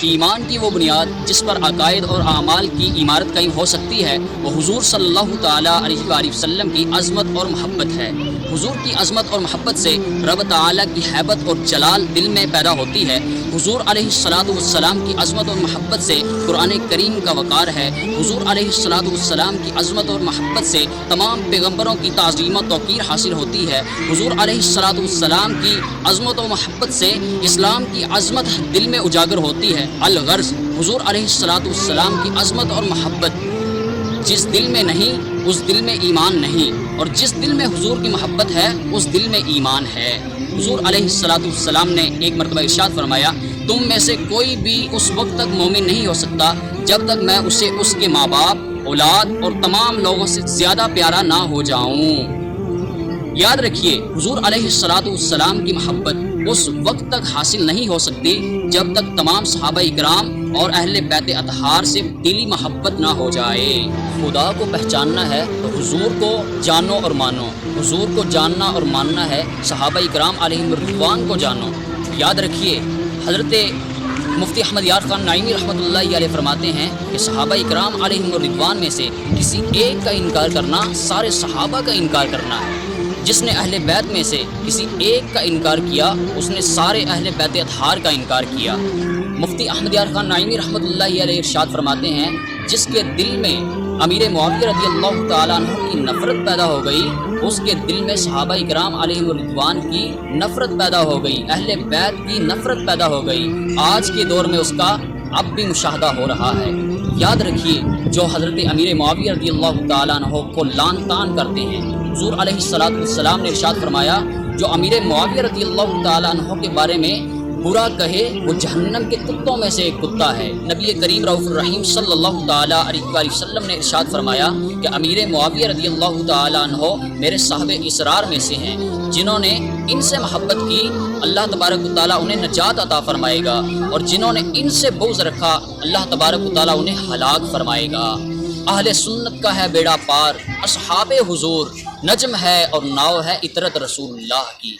ایمان کی وہ بنیاد جس پر عقائد اور اعمال کی عمارت قائم ہو سکتی ہے وہ حضور صلی اللہ تعالیٰ علیہ وآلہ وسلم کی عظمت اور محبت ہے۔ حضور کی عظمت اور محبت سے رب تعالیٰ کی ہیبت اور جلال دل میں پیدا ہوتی ہے۔ حضور علیہ السلام کی عظمت اور محبت سے قرآن کریم کا وقار ہے۔ حضور علیہ السلام کی عظمت اور محبت سے تمام پیغمبروں کی تعظیم و توقیر حاصل ہوتی ہے۔ حضور علیہ السلام کی عظمت و محبت سے اسلام کی عظمت دل میں اجاگر ہوتی ہے۔ الغرض حضور علیہ السلام کی عظمت اور محبت جس دل میں نہیں اس دل میں ایمان نہیں، اور جس دل میں حضور کی محبت ہے اس دل میں ایمان ہے۔ حضور علیہ السلام نے ایک مرتبہ ارشاد فرمایا، تم میں سے کوئی بھی اس وقت تک مومن نہیں ہو سکتا جب تک میں اسے اس کے ماں باپ، اولاد اور تمام لوگوں سے زیادہ پیارا نہ ہو جاؤں۔ یاد رکھیے، حضور علیہ السلام کی محبت اس وقت تک حاصل نہیں ہو سکتی جب تک تمام صحابہ اکرام اور اہل بیت اطہار سے دلی محبت نہ ہو جائے۔ خدا کو پہچاننا ہے تو حضور کو جانو اور مانو، حضور کو جاننا اور ماننا ہے صحابہ اکرام علیہم الرضوان کو جانو۔ یاد رکھیے، حضرت مفتی احمد یار خان نعیمی رحمۃ اللہ علیہ فرماتے ہیں کہ صحابہ اکرام علیہم الرضوان میں سے کسی ایک کا انکار کرنا سارے صحابہ کا انکار کرنا ہے۔ جس نے اہل بیت میں سے کسی ایک کا انکار کیا اس نے سارے اہل بیت اطہار کا انکار کیا۔ مفتی احمد یار خان نعیمی رحمۃ اللہ علیہ ارشاد فرماتے ہیں، جس کے دل میں امیر معاویہ رضی اللہ تعالیٰ عنہ کی نفرت پیدا ہو گئی اس کے دل میں صحابہ اکرام علیہم الرضوان کی نفرت پیدا ہو گئی، اہل بیت کی نفرت پیدا ہو گئی۔ آج کے دور میں اس کا اب بھی مشاہدہ ہو رہا ہے۔ یاد رکھیے، جو حضرت امیر معاویہ رضی اللہ تعالیٰ عنہ کو لعن طعن کرتے ہیں، حضور علیہ السلام نے ارشاد فرمایا، جو امیر معاویہ رضی اللہ تعالیٰ عنہ کے بارے میں برا کہے وہ جہنم کے کتوں میں سے ایک کتا ہے۔ نبی کریم رؤوف الرحیم صلی اللہ تعالیٰ علیہ وآلہ وسلم نے ارشاد فرمایا کہ امیر معاویہ رضی اللہ تعالیٰ عنہ میرے صاحب اسرار میں سے ہیں، جنہوں نے ان سے محبت کی اللہ تبارک و تعالیٰ انہیں نجات عطا فرمائے گا، اور جنہوں نے ان سے بغض رکھا اللہ تبارک و تعالیٰ انہیں ہلاک فرمائے گا۔ اہل سنت کا ہے بیڑا پار، اصحاب حضور نجم ہے اور ناؤ ہے اطرت رسول اللہ کی۔